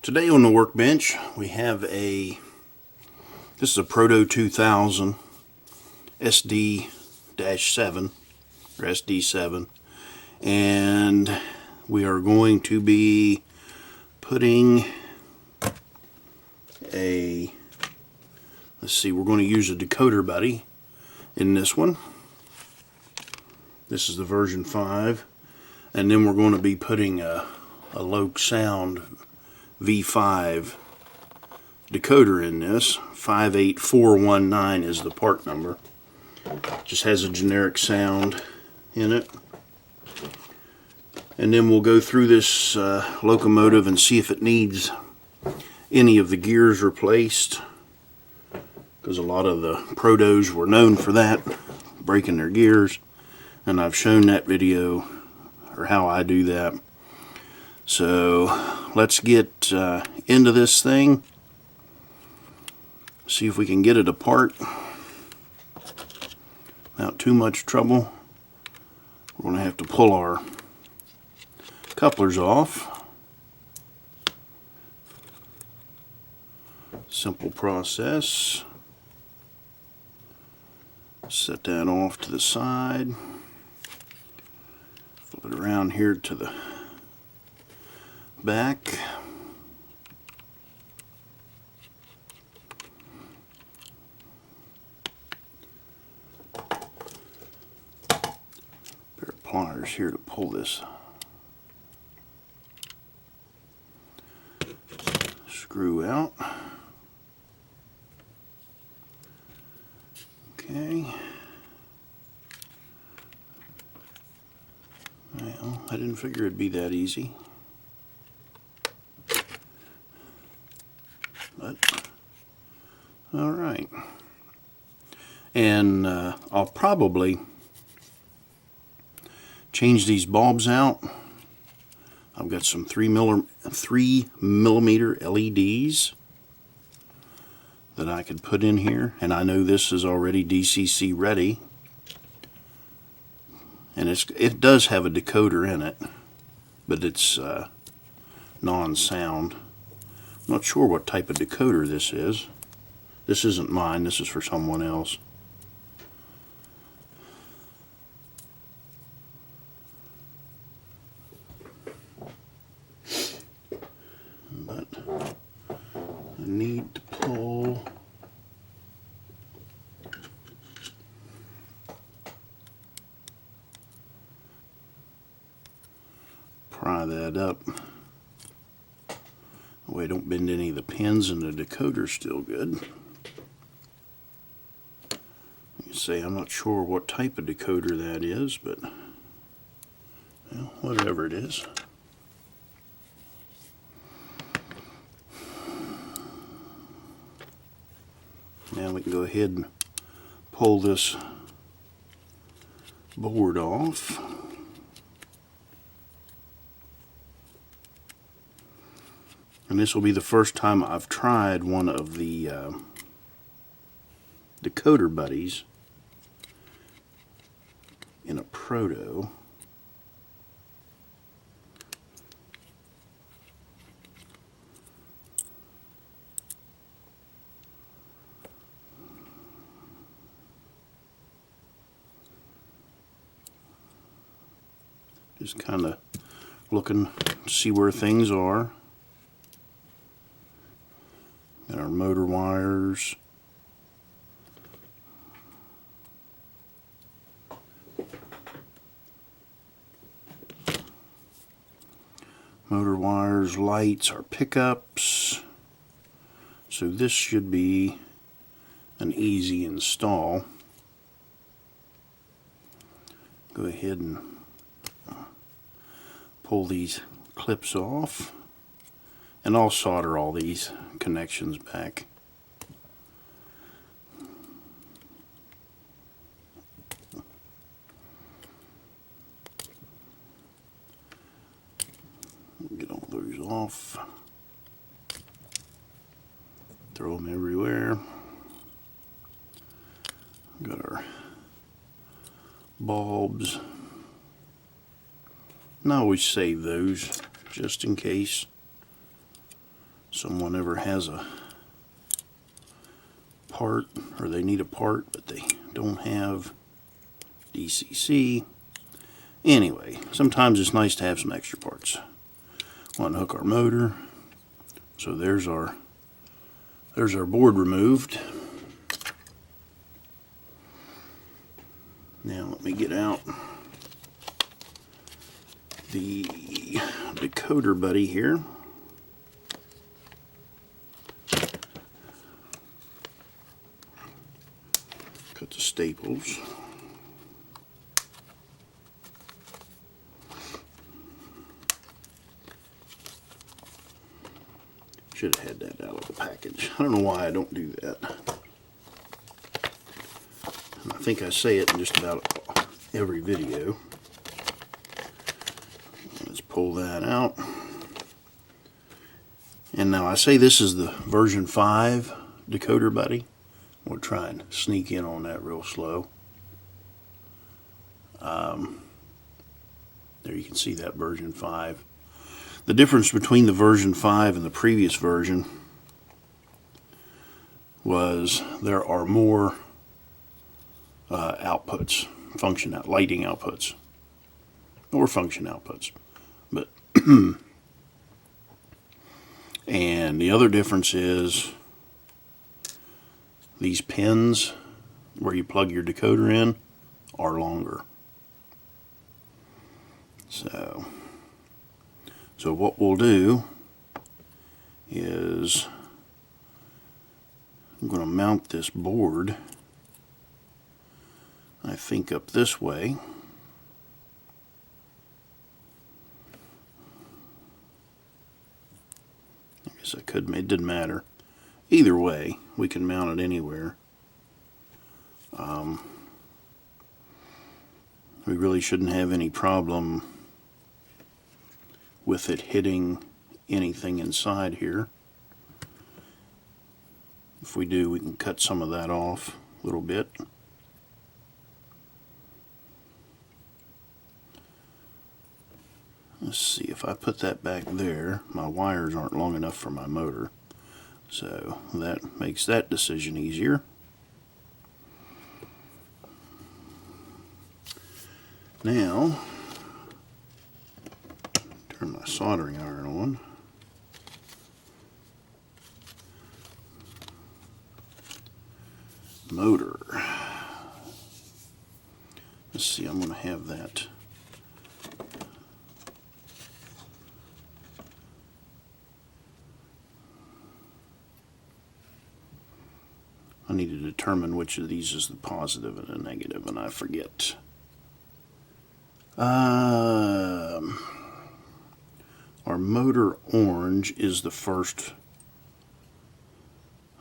Today on the workbench we have this is a Proto2000 SD-7 or SD7, and we are going to be putting we're going to use a Decoder Buddy in this one. This is the version 5, and then we're going to be putting a Loksound V5 decoder in this. 58419 is the part number. Just has a generic sound in it. And then we'll go through this locomotive and see if it needs any of the gears replaced, because a lot of the Protos were known for that, breaking their gears, and I've shown that video, or how I do that. So let's get into this thing, see if we can get it apart without too much trouble. We're going to have to pull our couplers off. Simple process. Set that off to the side. Flip it around here to the back. Pair of pliers here to pull this screw out. Okay. Well, I didn't figure it'd be that easy. But alright. And I'll probably change these bulbs out. I've got some 3 millimeter LEDs that I could put in here, and I know this is already DCC ready, and it does have a decoder in it, but it's non-sound. I'm not sure what type of decoder this is. This isn't mine, this is for someone else. But I need to pull pry that up. That way I don't bend any of the pins, and the decoder's still good. You can say I'm not sure what type of decoder that is, but well, whatever it is. Now we can go ahead and pull this board off. And this will be the first time I've tried one of the Decoder Buddies in a Proto. Just kind of looking to see where things are. Got our motor wires. Motor wires, lights, our pickups. So this should be an easy install. Go ahead and pull these clips off, and I'll solder all these connections back. Get all those off. Throw them everywhere. Got our bulbs. And I always save those just in case. someone ever has a part, or they need a part but they don't have DCC. Anyway, sometimes it's nice to have some extra parts. Want to hook our motor. So there's our board removed. Now let me get out the Decoder Buddy here. Cut the staples. Should have had that out of the package. I don't know why I don't do that. And I think I say it in just about every video. Let's pull that out. And now I say this is the version 5 Decoder Buddy. We'll try and sneak in on that real slow. There you can see that version 5. The difference between the version 5 and the previous version was there are more outputs, lighting outputs, or function outputs. But and the other difference is these pins where you plug your decoder in are longer. So what we'll do is I'm going to mount this board, I think, up this way. I guess I could, it didn't matter. Either way, we can mount it anywhere. We really shouldn't have any problem with it hitting anything inside here. If we do, we can cut some of that off a little bit. Let's see, if I put that back there, my wires aren't long enough for my motor. So that makes that decision easier. Now, turn my soldering iron on. Motor. Let's see, I'm going to have that. I need to determine which of these is the positive and the negative, and I forget. Our motor orange is the first.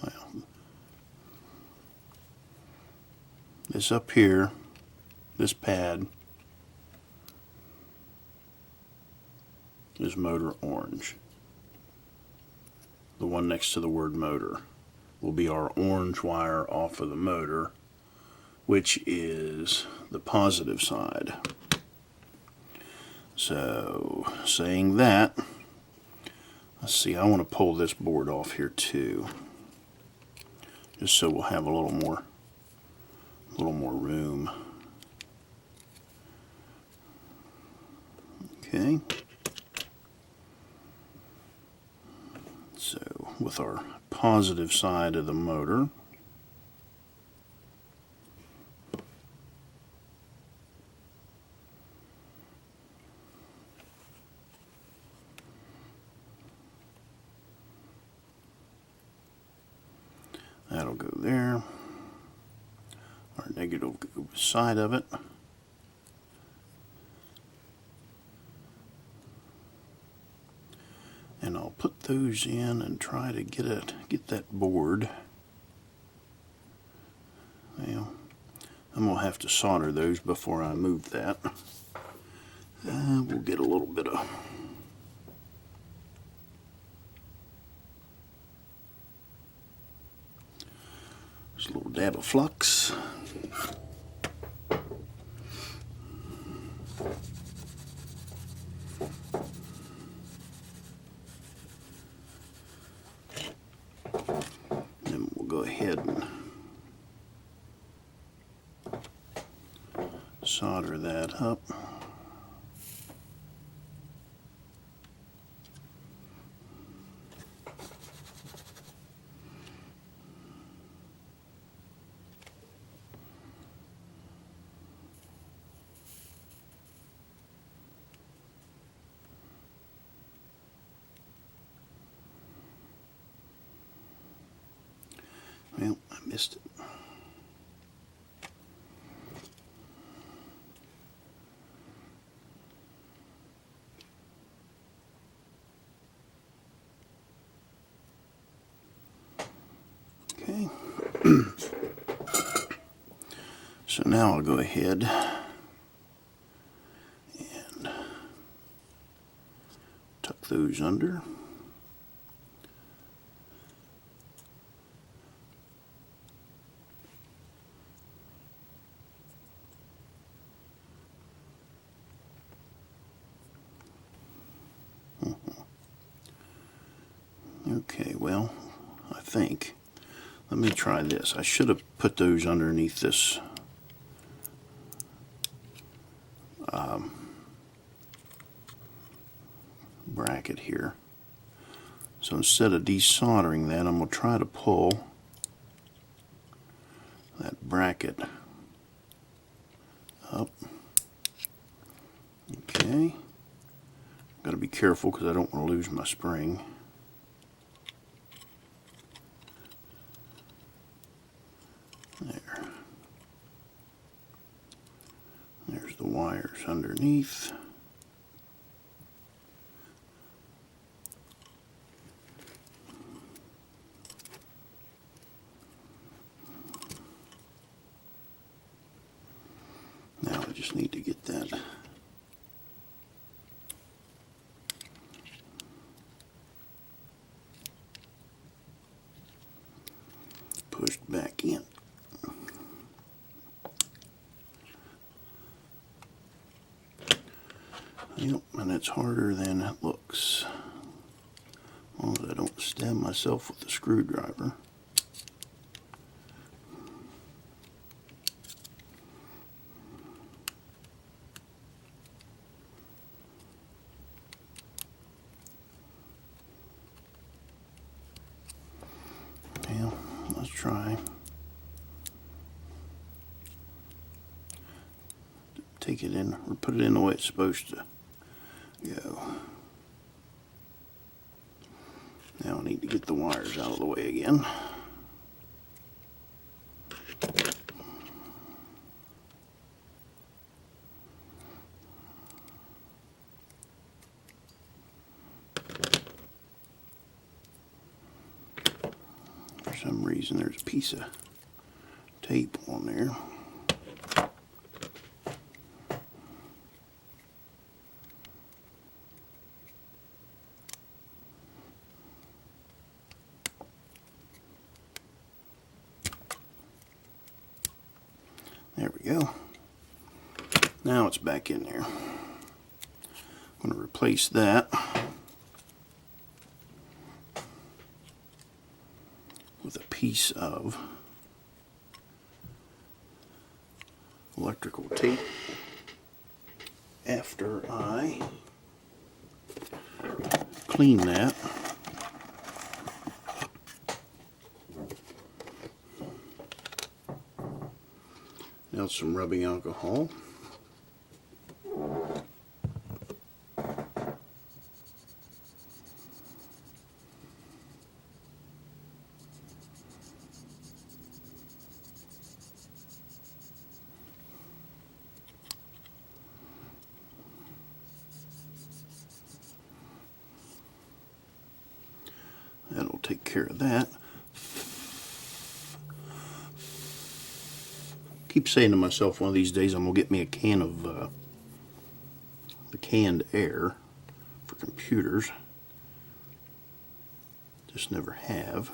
Well, this up here, this pad, is motor orange. The one next to the word motor will be our orange wire off of the motor, which is the positive side. So, saying that, let's see, I want to pull this board off here too, just so we'll have a little more room. Okay. So, with our positive side of the motor, that'll go there. Our negative will go beside of it. And I'll put those in and try to get that board. Well, I'm going to have to solder those before I move that. We'll get a little bit of just a little dab of flux. ahead and solder that up. Well, I missed it. Okay. So now I'll go ahead and tuck those under. Okay, well, I think, let me try this. I should have put those underneath this bracket here. So instead of desoldering that, I'm going to try to pull that bracket up. Okay. Got to be careful because I don't want to lose my spring. There. There's the wires underneath. Now I just need to get that pushed back in. Yep, and it's harder than it looks. As long as I don't stab myself with a screwdriver. Well, let's try. Take it in, or put it in the way it's supposed to go. Now I need to get the wires out of the way again. For some reason there's a piece of tape on there. There we go. Now it's back in there. I'm going to replace that with a piece of electrical tape after I clean that. Now some rubbing alcohol. That'll take care of that. Keep saying to myself, one of these days I'm gonna get me a can of the canned air for computers. Just never have.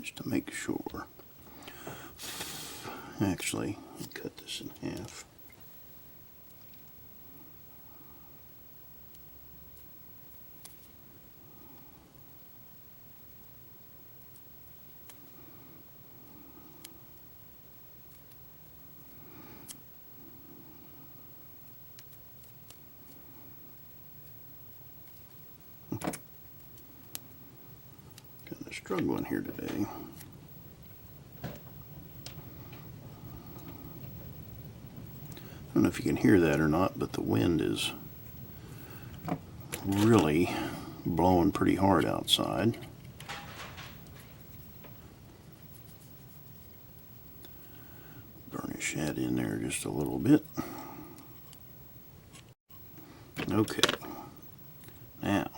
just to make sure. Actually, cut this in half. Kind of struggling here today. I don't know if you can hear that or not, but the wind is really blowing pretty hard outside. Burnish that in there just a little bit. Okay. Now,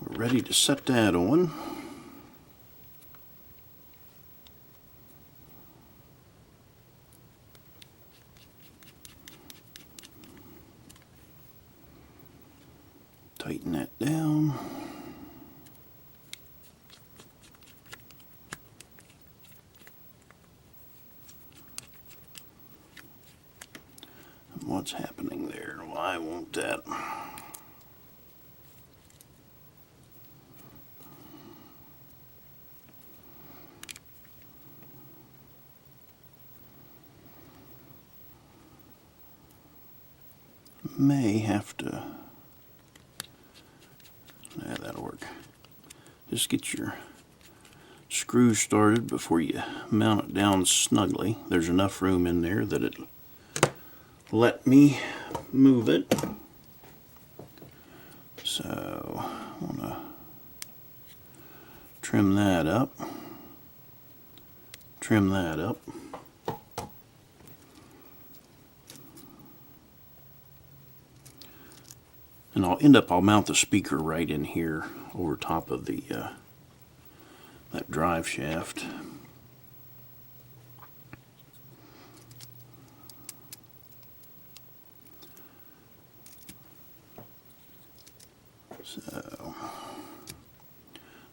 we're ready to set that on. Tighten that down. And what's happening there? Why won't that? May have to. Yeah, that'll work. Just get your screws started before you mount it down snugly. There's enough room in there that it'll let me move it. So I want to trim that up. Trim that up. And I'll mount the speaker right in here over top of the that drive shaft.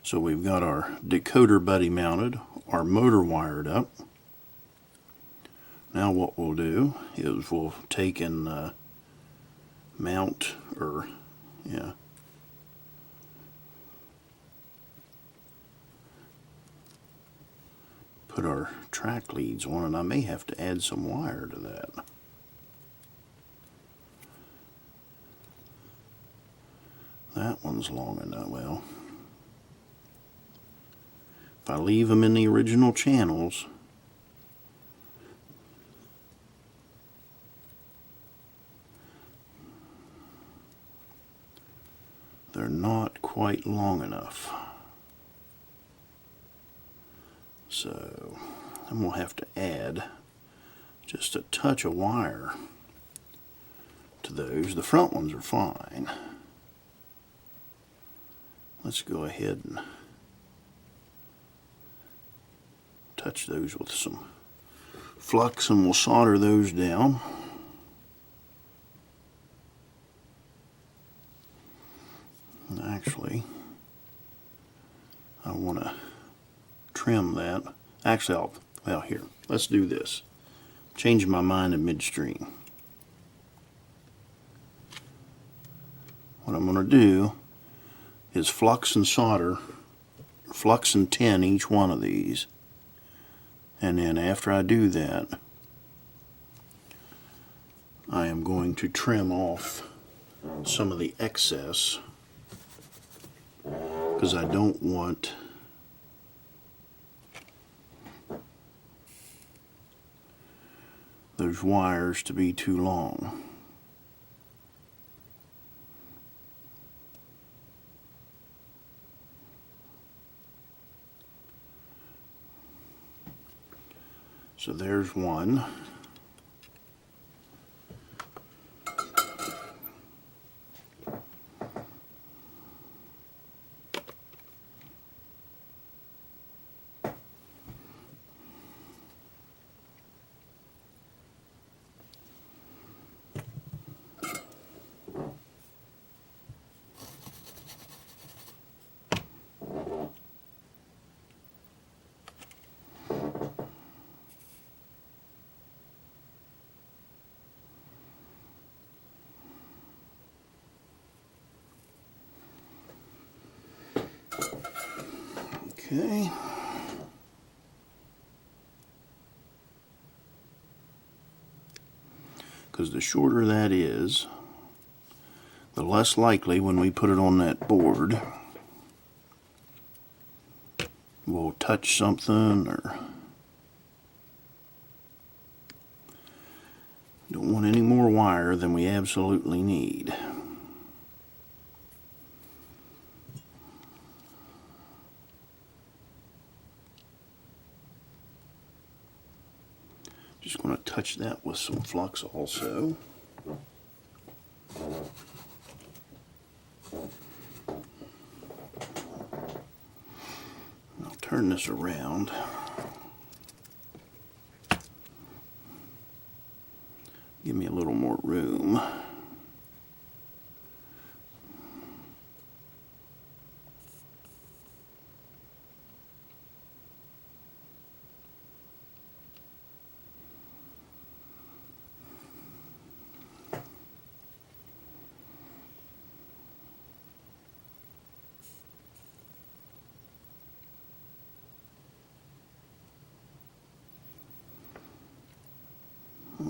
So we've got our Decoder Buddy mounted, our motor wired up. Now what we'll do is we'll take and mount, or yeah, put our track leads on, and I may have to add some wire to that. That one's long enough. Well, if I leave them in the original channels, they're not quite long enough. So I'm going to have to add just a touch of wire to those. The front ones are fine. Let's go ahead and touch those with some flux, and we'll solder those down. Actually, I want to trim that. Actually, well, here, let's do this. Change my mind in midstream. What I'm going to do is flux and solder, flux and tin each one of these. And then after I do that, I am going to trim off some of the excess, because I don't want those wires to be too long. So there's one. Okay. Because the shorter that is, the less likely when we put it on that board we'll touch something or don't want any more wire than we absolutely need. Just going to touch that with some flux also. I'll turn this around. Give me a little more room.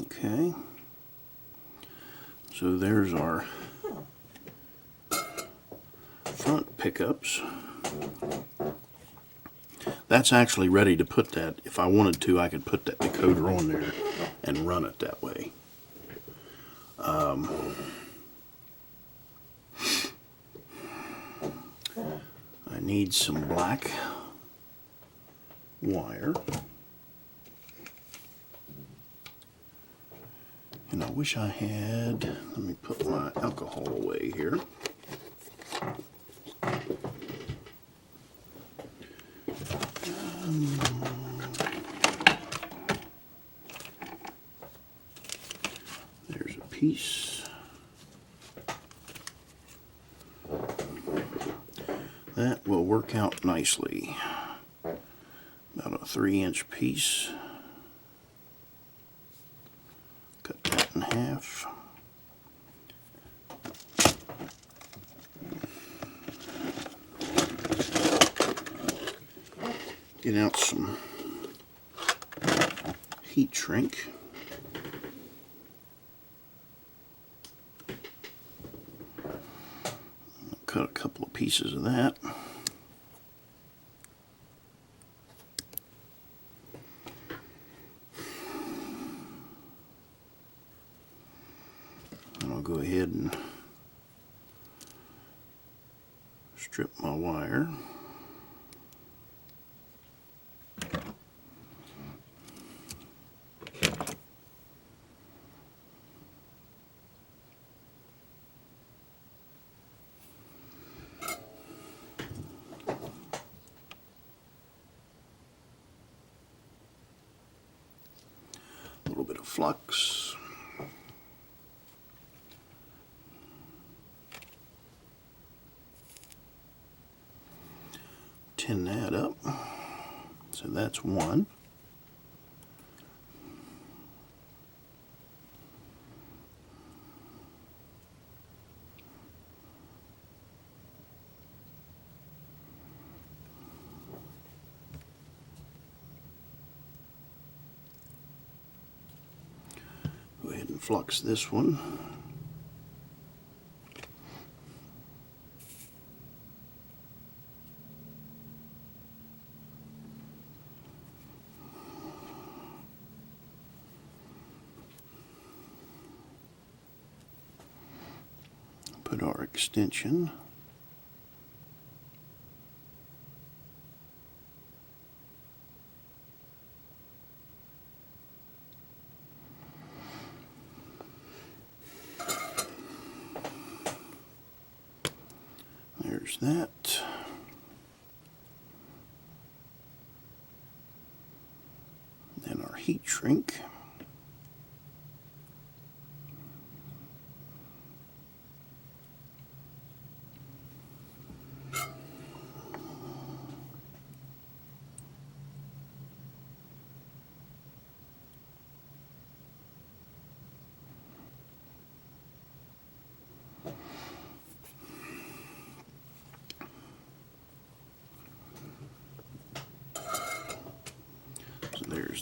Okay, so there's our front pickups. That's actually ready to put that. If I wanted to, I could put that decoder on there and run it that way. I need some black wire. And I wish I had, let me put my alcohol away here. There's a piece. That will work out nicely. About a 3-inch piece. Cut that in half. Get out some heat shrink. Cut a couple of pieces of that. And I'll go ahead and strip my wire. A little bit of flux. Tin that up. So that's one. Go ahead and flux this one. Put our extension. There's that. Then our heat shrink.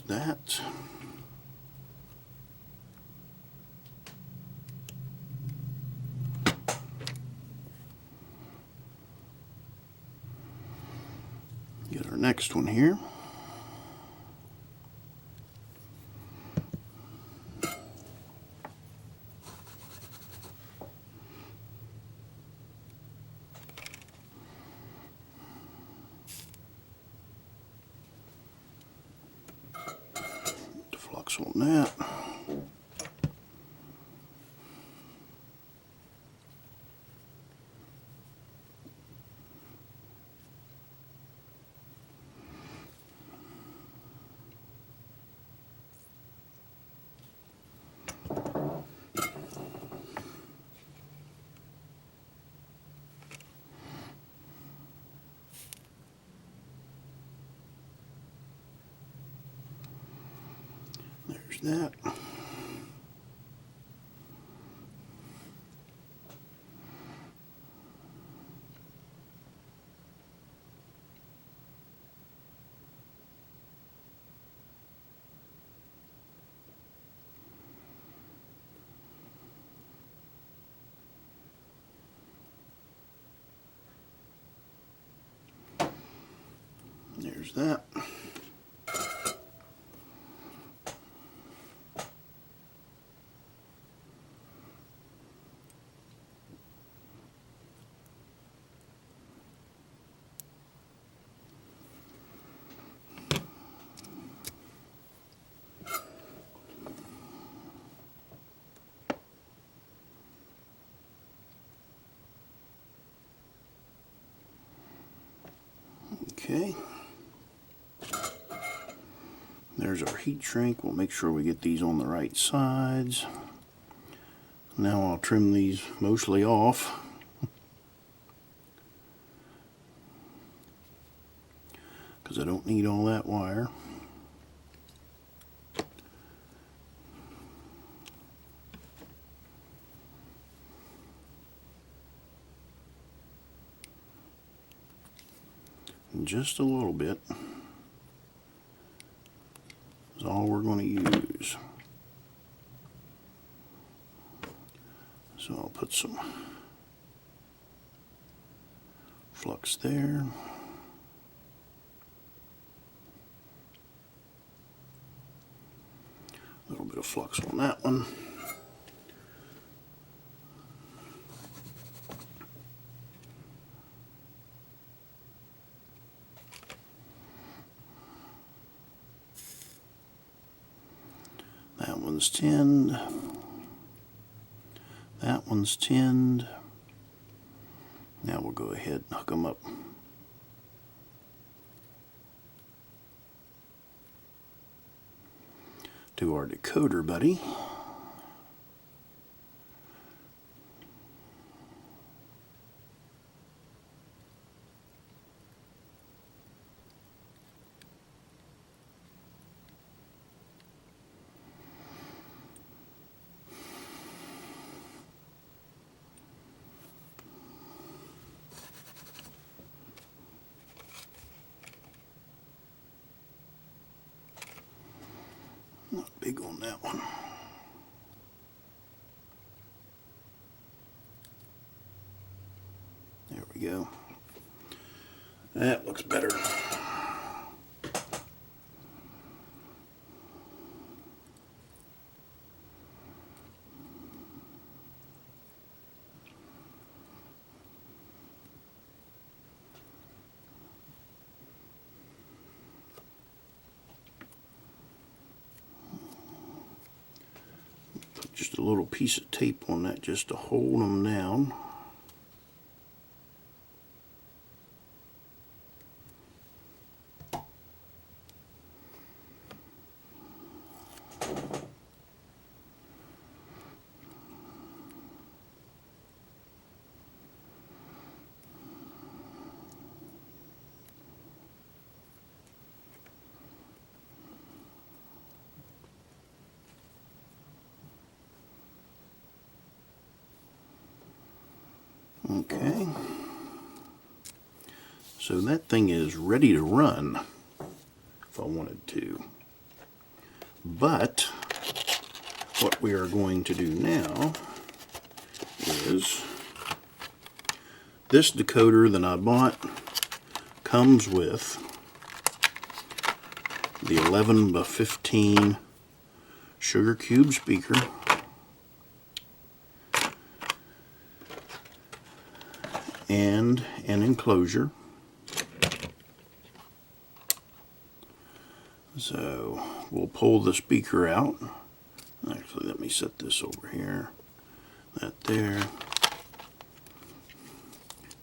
that. Get our next one here. Flux on that. There's that. There's that. Okay. There's our heat shrink. We'll make sure we get these on the right sides. Now I'll trim these mostly off. Because I don't need all that wire. And just a little bit is all we're going to use. So I'll put some flux there. A little bit of flux on that one. That one's tinned. That one's tinned. Now we'll go ahead and hook them up. To our Decoder Buddy. Not big on that one. There we go. That looks better. Just a little piece of tape on that just to hold them down. Okay, so that thing is ready to run if I wanted to. But what we are going to do now is this decoder that I bought comes with the 11 by 15 sugar cube speaker, and an enclosure. So we'll pull the speaker out. Actually, let me set this over here. That there.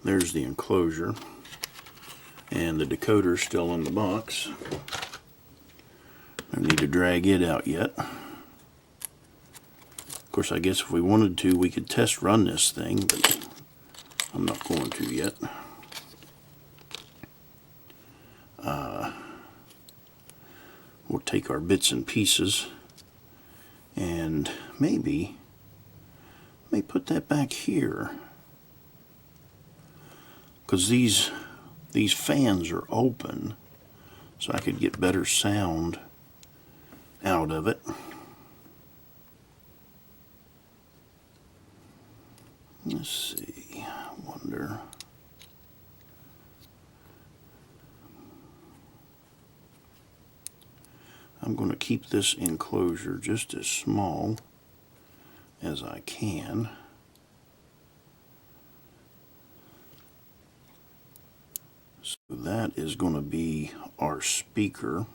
There's the enclosure. And the decoder's still in the box. I don't need to drag it out yet. Of course, I guess if we wanted to, we could test run this thing, but I'm not going to yet. We'll take our bits and pieces and maybe put that back here, because these fans are open, so I could get better sound out of it. Let's see, I wonder. I'm going to keep this enclosure just as small as I can. So that is going to be our speaker.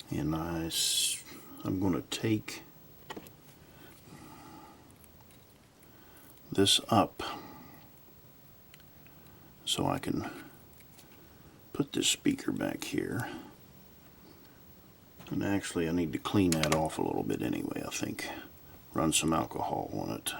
And I'm going to take this up so I can put this speaker back here. And actually I need to clean that off a little bit anyway, I think. Run some alcohol on it.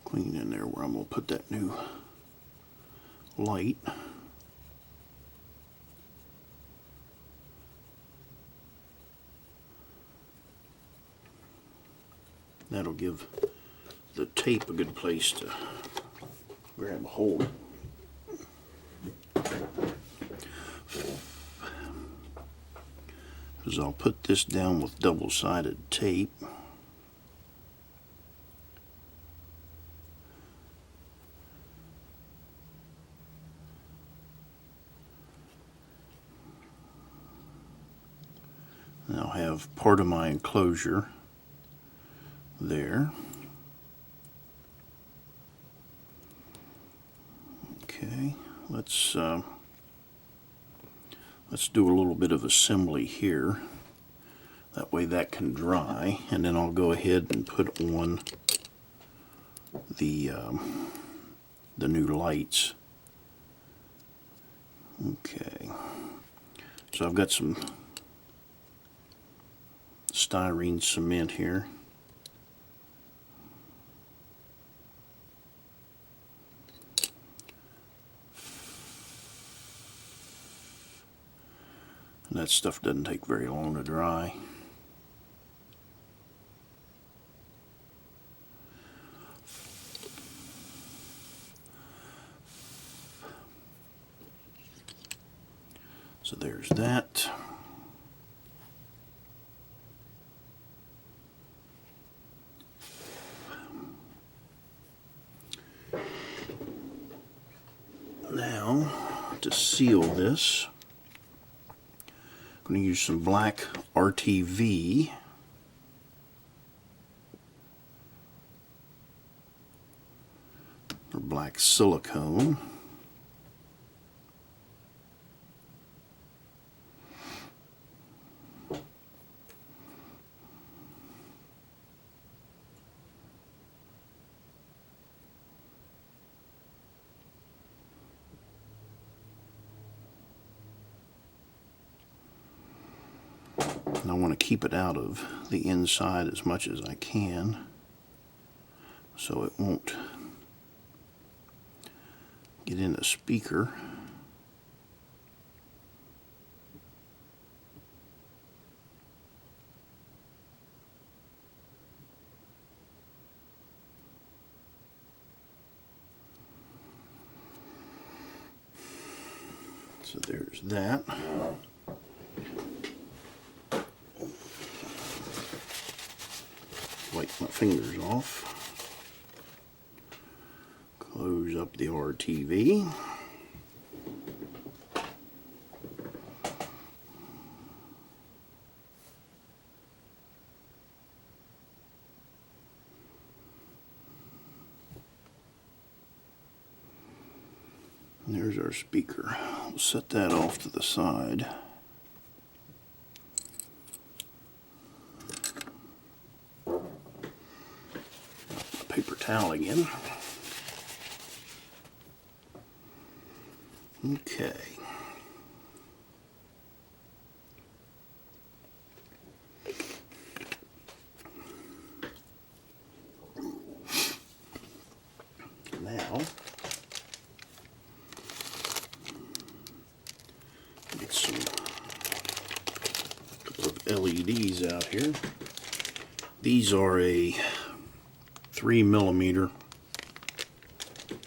Clean in there where I'm going to put that new light. That'll give the tape a good place to grab a hold. Because I'll put this down with double-sided tape. And I'll have part of my enclosure there. Okay, let's do a little bit of assembly here. That way that can dry, and then I'll go ahead and put on the new lights. Okay, so I've got some styrene cement here. And that stuff doesn't take very long to dry. So there's that. Now, to seal this, I'm going to use some black RTV. Or black silicone. And I want to keep it out of the inside as much as I can. so it won't get in the speaker. So there's that. Wipe my fingers off. Close up the RTV. And there's our speaker. We'll set that off to the side. Paper towel again. Okay. Now, get some couple of LEDs out here. These are a 3mm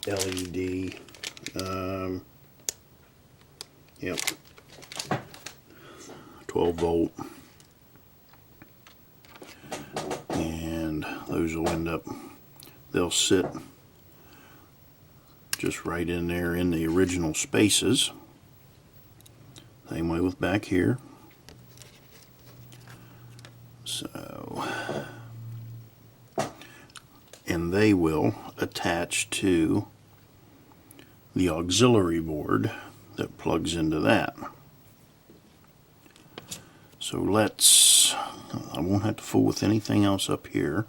LED. Yep, 12 volt, and those will end up, they'll sit just right in there in the original spaces. Same way with back here. So, and they will attach to the auxiliary board that plugs into that. So let's, I won't have to fool with anything else up here.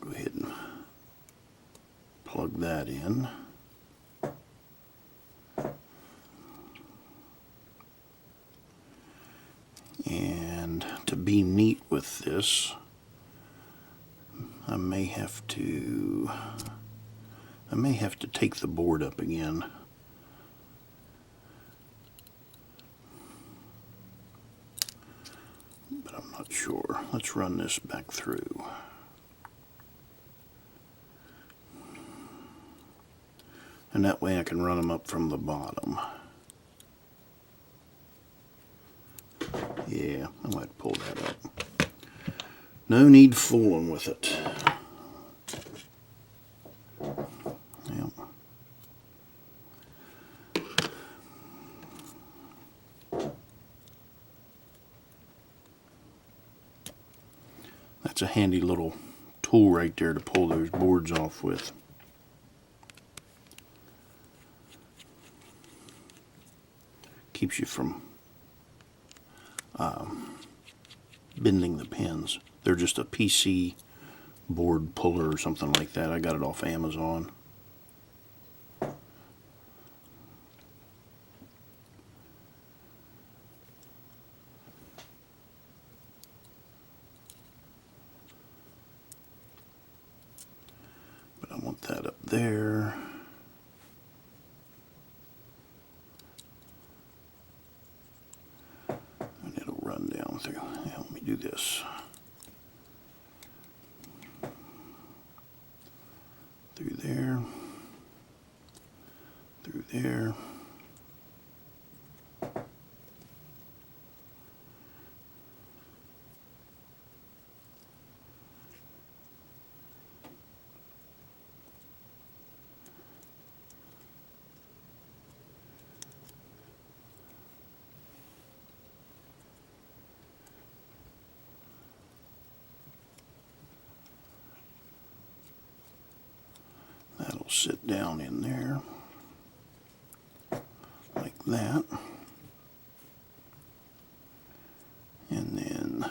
Go ahead and plug that in. And to be neat with this, I may have to take the board up again. But I'm not sure. Let's run this back through. And that way I can run them up from the bottom. Yeah, I might pull that up. No need fooling with it. Yep. That's a handy little tool right there to pull those boards off with. Keeps you from bending the pins. They're just a PC board puller or something like that. I got it off Amazon. But I want that up there. And it'll run down through. Yeah, let me do this. Through there. Through there. That'll sit down in there like that. And then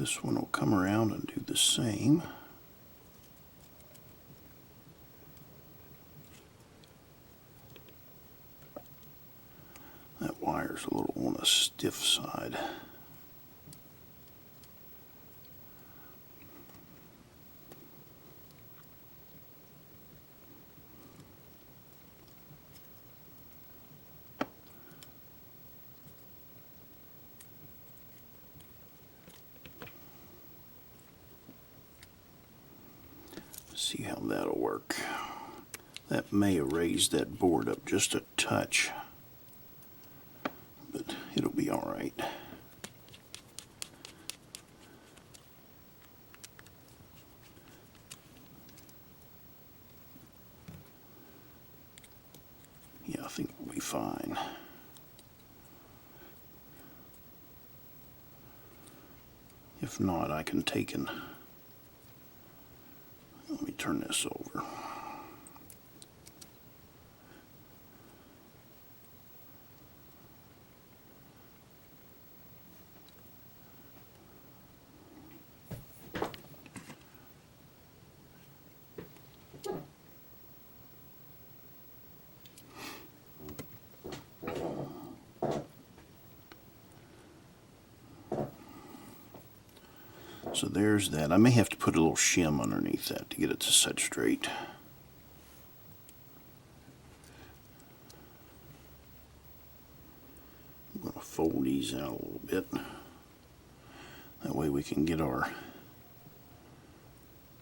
This one will come around and do the same. That wire's a little on the stiff side. See how that'll work. That may have raised that board up just a touch, but it'll be all right. Yeah, I think we'll be fine. If not, I can take and let me turn this over. So there's that. I may have to put a little shim underneath that to get it to set straight. I'm going to fold these out a little bit. That way we can get our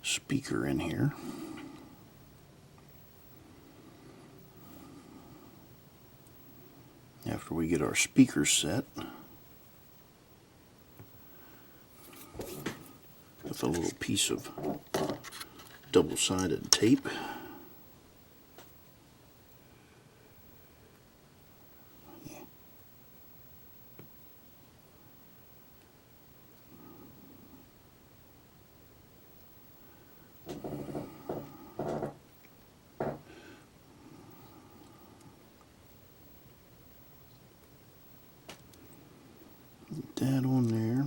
speaker in here. After we get our speaker set, with a little piece of double-sided tape. Get that on there.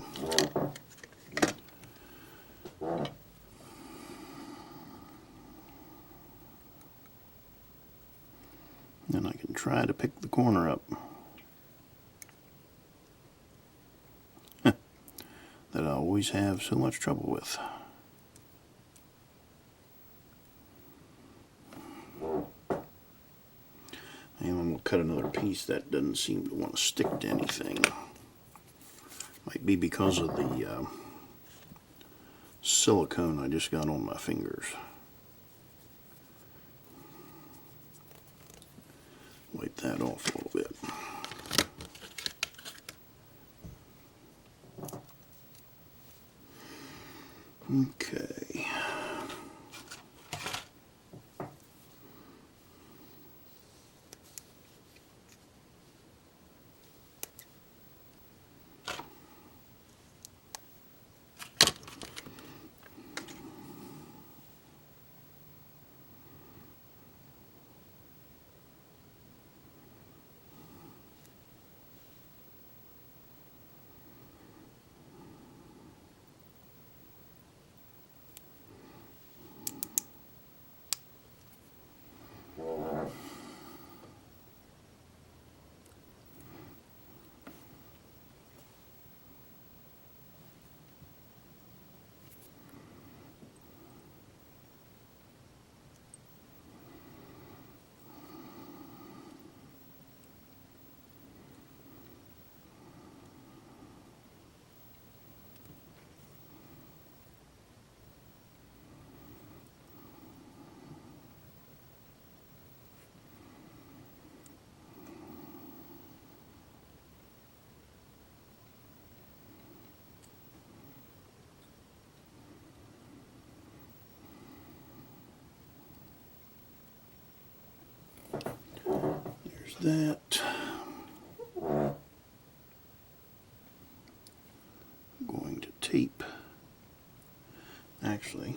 Then I can try to pick the corner up. That I always have so much trouble with. And I'm going to cut another piece that doesn't seem to want to stick to anything. Might be because of the silicone I just got on my fingers. Wipe that off a little bit. Okay. That. I'm going to tape. Actually,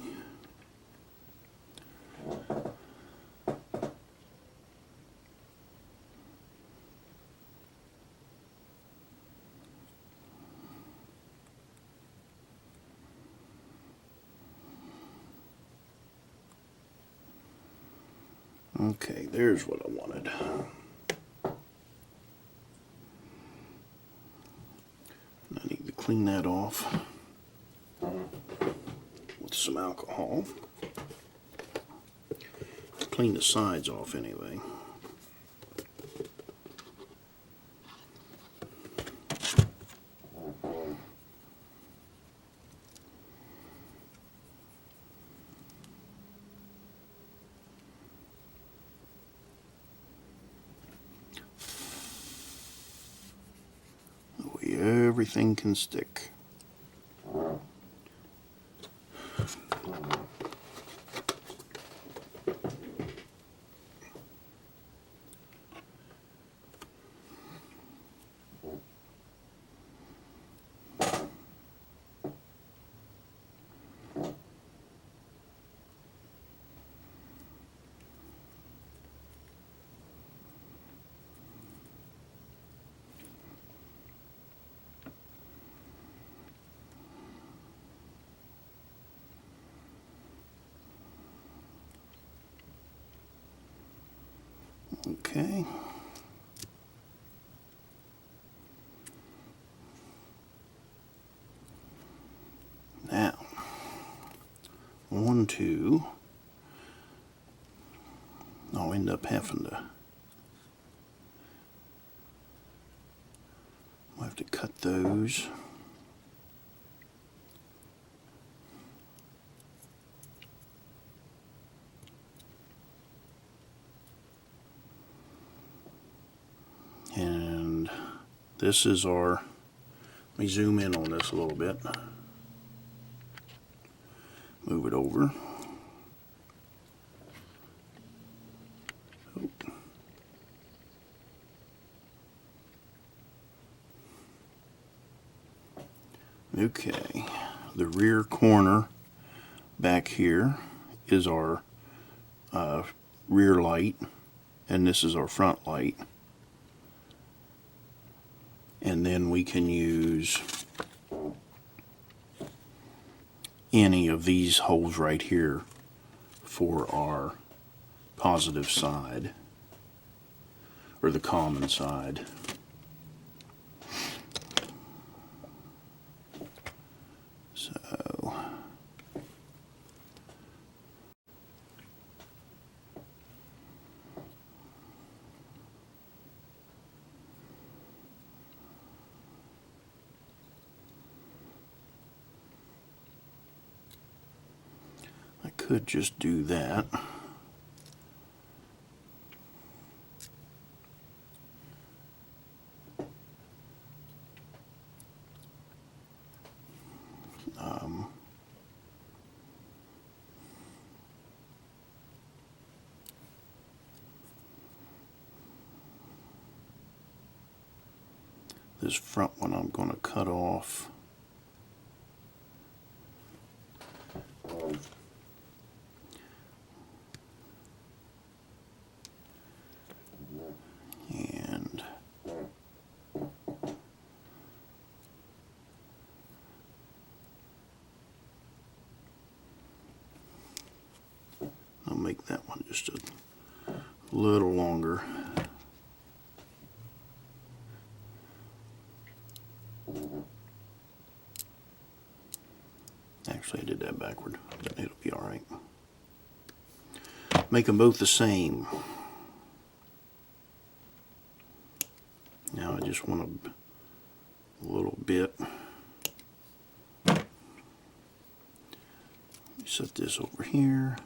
Okay, there's what I wanted. I need to clean that off with some alcohol. Clean the sides off anyway. That way everything can stick. Okay. Now, I'll end up having to, I'll have to cut those. And this is our, let me zoom in on this a little bit. Move it over. Okay, the rear corner back here is our rear light, and this is our front light. And then we can use any of these holes right here for our positive side, or the common side. So I could just do that. This front one I'm going to cut off. And I'll make that one just a little longer. Actually, I did that backward. It'll be all right. Make them both the same. Now I just want a little bit. Set this over here.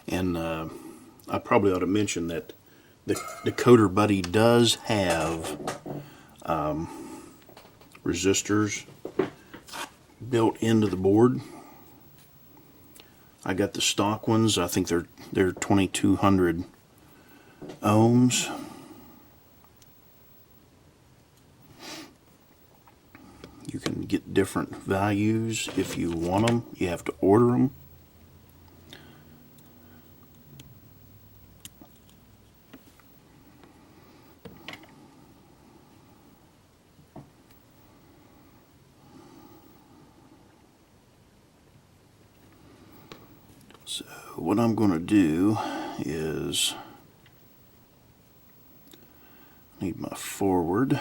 And I probably ought to mention that the Decoder Buddy does have resistors built into the board. I got the stock ones. I think they're 2200 ohms. You can get different values if you want them. You have to order them. So what I'm going to do is need my forward.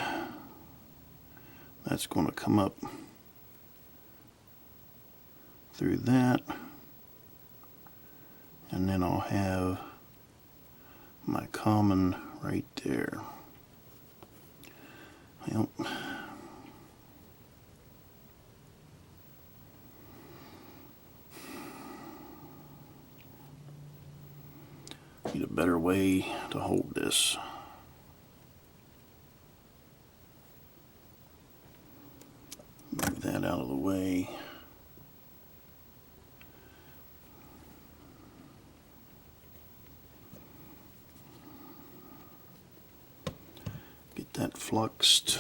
That's going to come up through that, and then I'll have my common right there. Well, need a better way to hold this. Move that out of the way. Get that fluxed.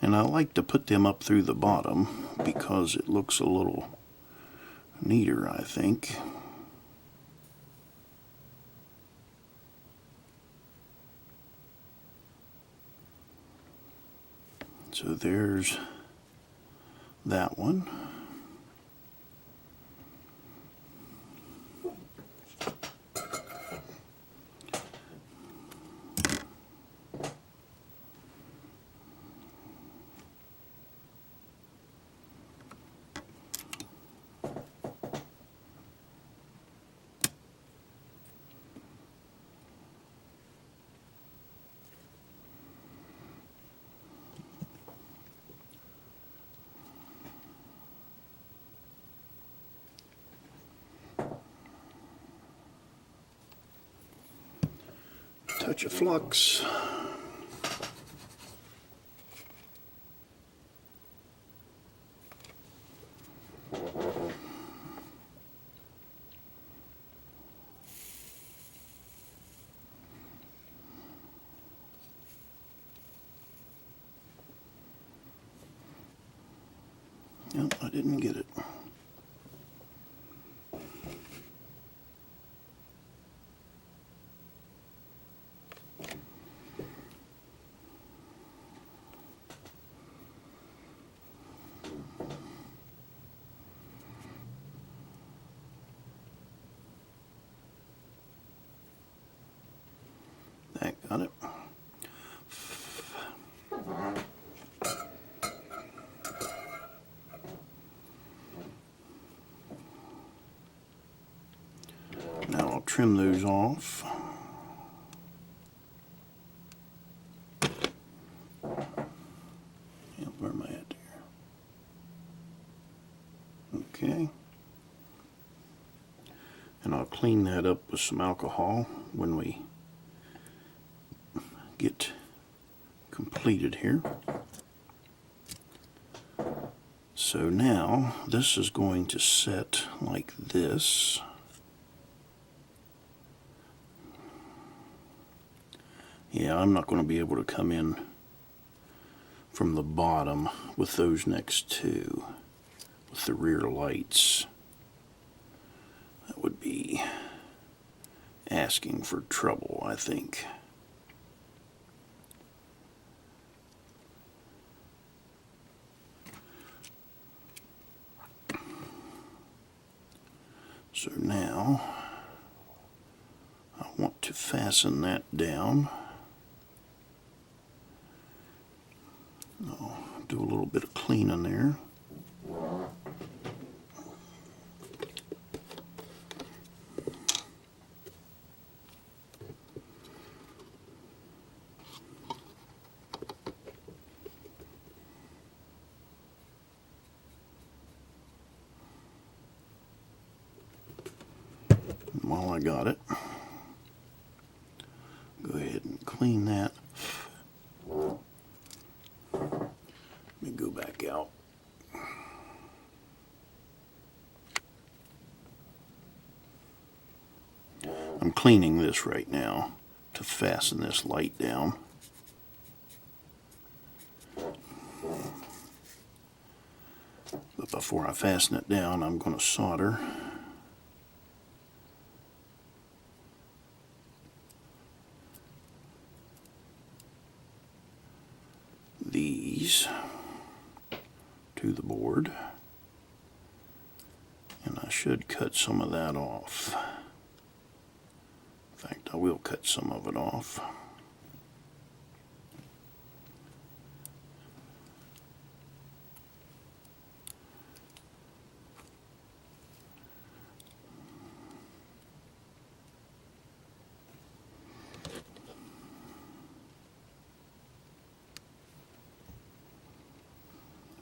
And I like to put them up through the bottom because it looks a little neater, I think. So there's that one. Touch of flux. Nope, I didn't get it. That got it. Now I'll trim those off. Yep, where am I at there? Okay. And I'll clean that up with some alcohol when we get completed here. So now this is going to set like this. Yeah, I'm not going to be able to come in from the bottom with those next two, with the rear lights. That would be asking for trouble, I think. So now I want to fasten that down. I'll do a little bit of cleaning there. while I got it, go ahead and clean that. Let me go back out. I'm cleaning this right now to fasten this light down. But before I fasten it down, I'm going to solder these to the board, and I should cut some of that off. In fact, I will cut some of it off.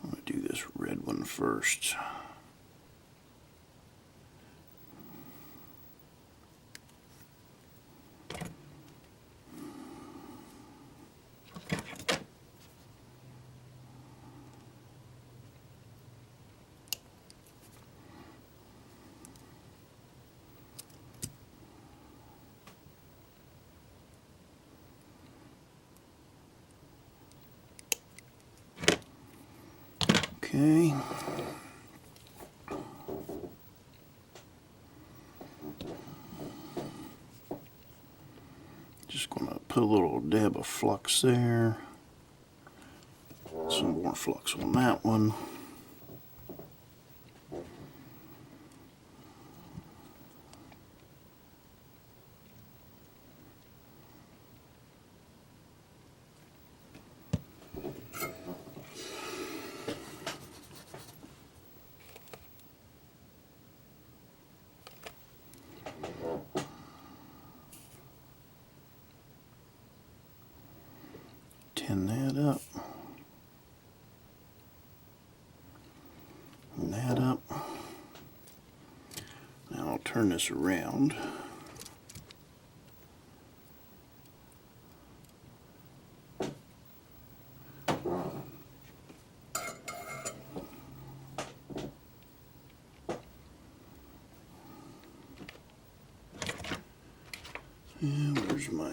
I'm going to do this red one first. Okay. Just going to put a little dab of flux there. Some more flux on that one. Tin that up. And that up. Now I'll turn this around. And where's my...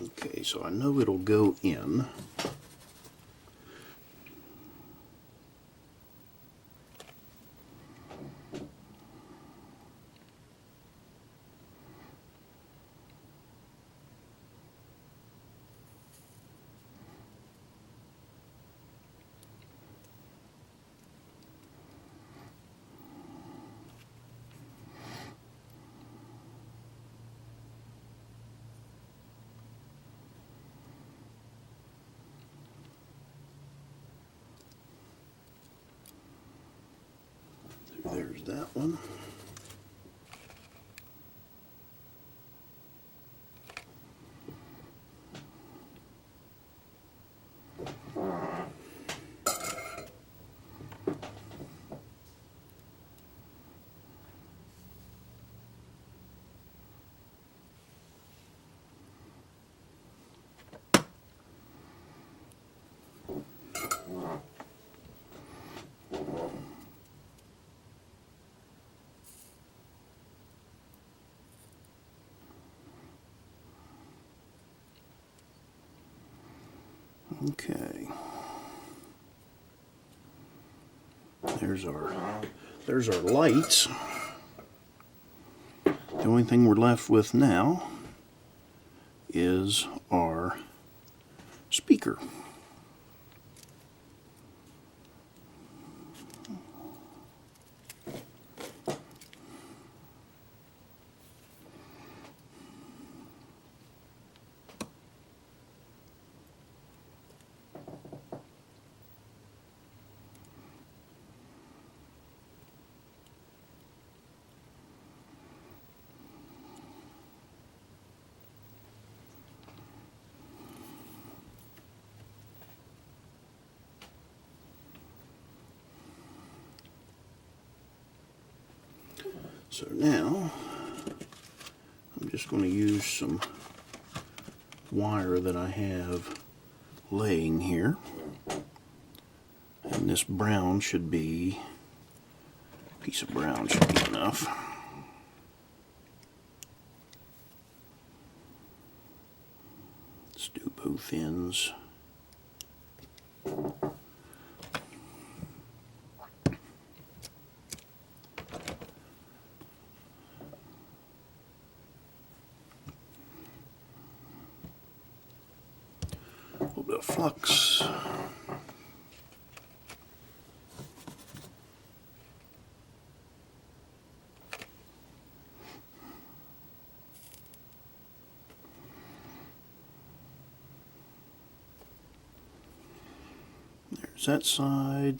Okay, so I know it'll go in. There's that one. Okay. There's our lights. The only thing we're left with now is our speaker. So now I'm just going to use some wire that I have laying here, and this brown should be, a piece of brown should be enough. Let's do both ends. A little bit of flux. There's that side.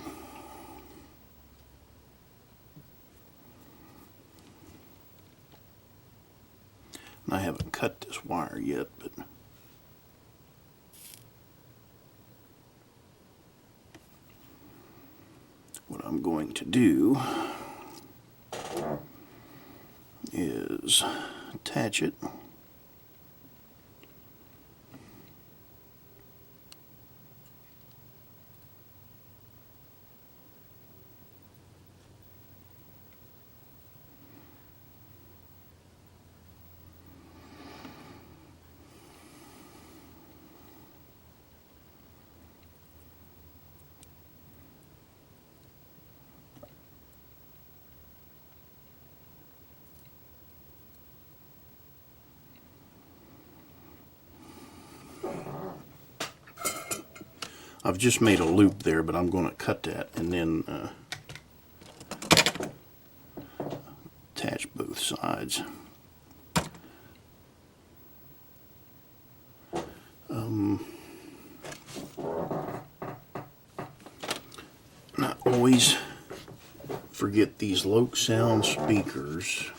And I haven't cut this wire yet, but what I'm going to do is attach it. I've just made a loop there, but I'm going to cut that and then attach both sides. Not always forget these Loksound speakers.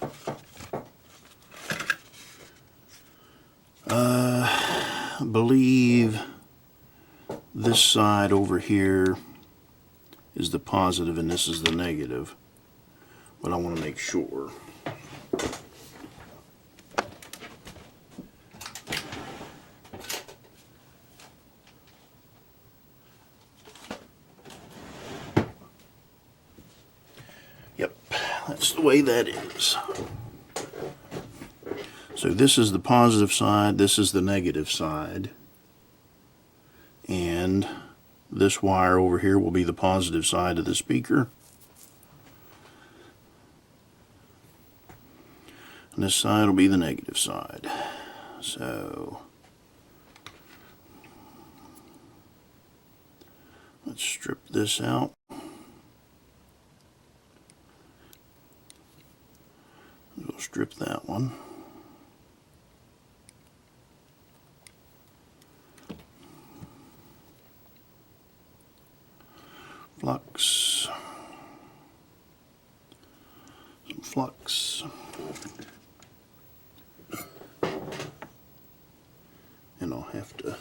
I believe this side over here is the positive and this is the negative, but I want to make sure. Yep, that's the way that is. So this is the positive side, this is the negative side. And this wire over here will be the positive side of the speaker. And this side will be the negative side. So let's strip this out. We'll strip that one. Flux, some flux, and I'll have to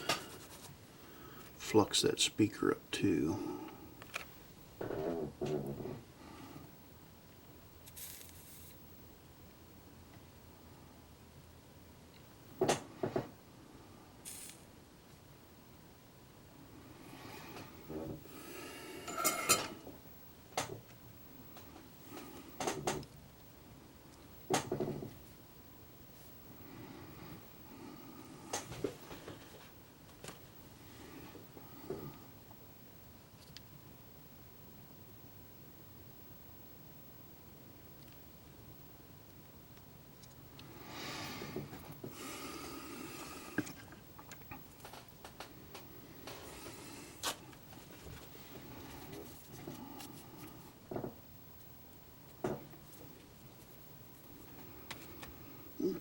flux that speaker up too.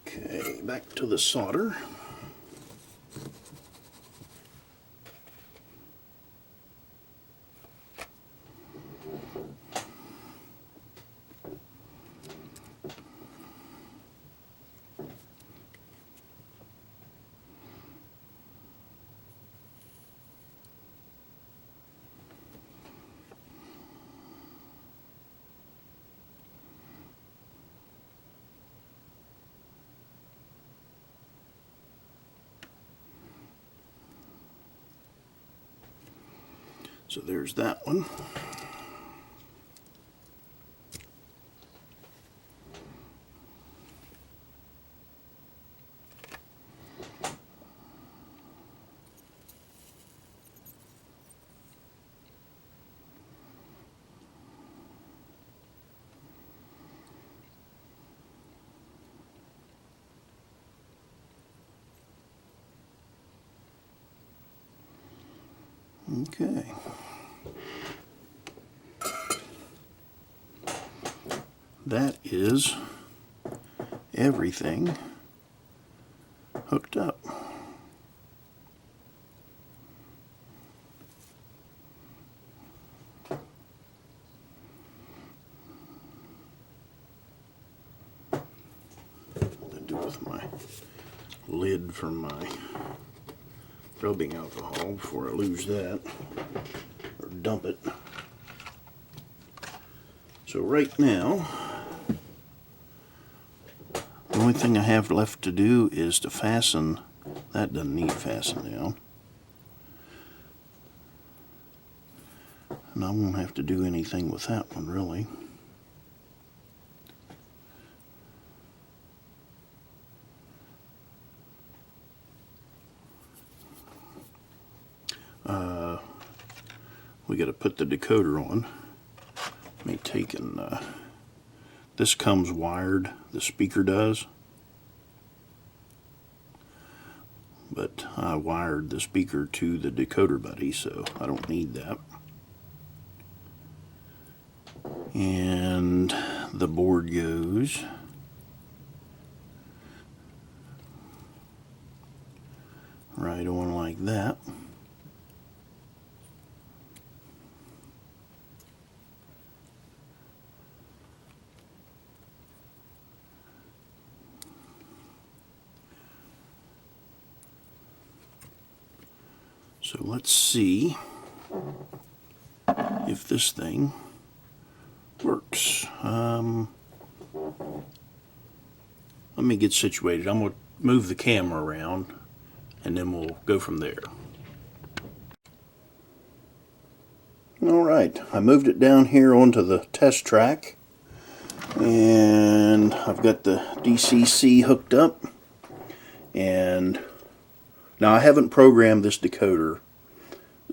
Okay, back to the solder. So there's that one. Okay. That is everything hooked up. What to do with my lid from my rubbing alcohol before I lose that or dump it. So right now, the only thing I have left to do is to fasten. That doesn't need fasten down. And I won't have to do anything with that one really. We got to put the decoder on. Let me take and this comes wired, the speaker does, but I wired the speaker to the Decoder Buddy, so I don't need that. And the board goes right on like that. So let's see if this thing works. Let me get situated. I'm going to move the camera around and then we'll go from there. Alright, I moved it down here onto the test track and I've got the DCC hooked up, and now I haven't programmed this decoder,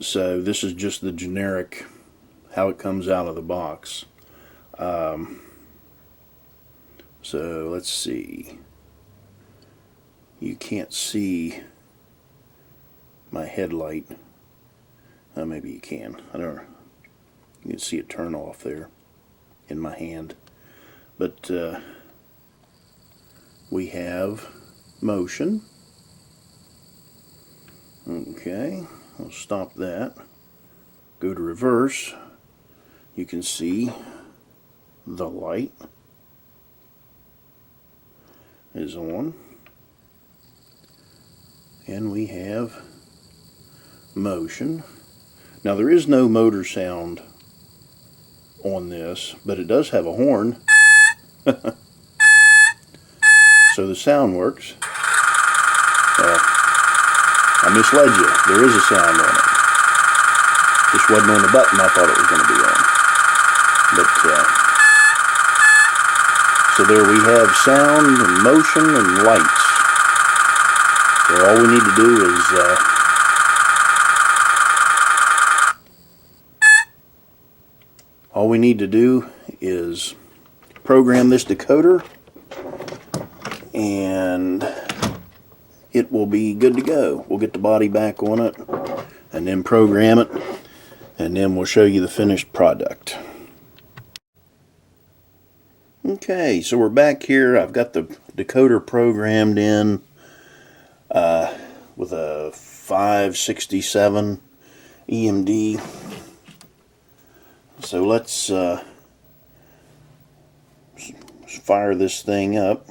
so this is just the generic how it comes out of the box. So let's see. You can't see my headlight. Maybe you can. I don't know. You can see it turn off there in my hand. But we have motion. Okay, I'll stop that. Go to reverse. You can see the light is on. And we have motion. Now there is no motor sound on this, but it does have a horn. So the sound works. I misled you. There is a sound on it. Just wasn't on the button I thought it was going to be on. But so there we have sound and motion and lights. So all we need to do is program this decoder, and it will be good to go. We'll get the body back on it and then program it, and then we'll show you the finished product. Okay, so we're back here. I've got the decoder programmed in with a 567 EMD. So let's fire this thing up.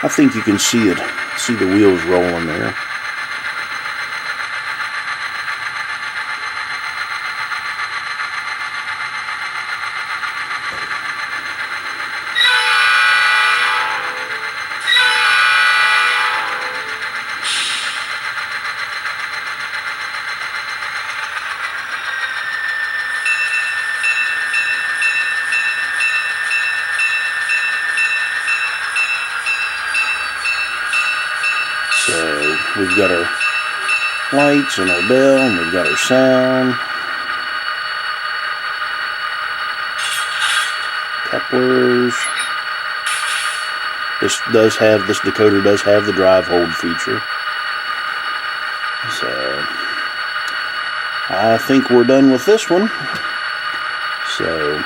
I think you can see it, see the wheels rolling there. So we've got our lights and our bell, and we've got our sound, couplers. This decoder does have the drive hold feature. So I think we're done with this one. So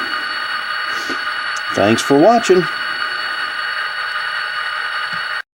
thanks for watching.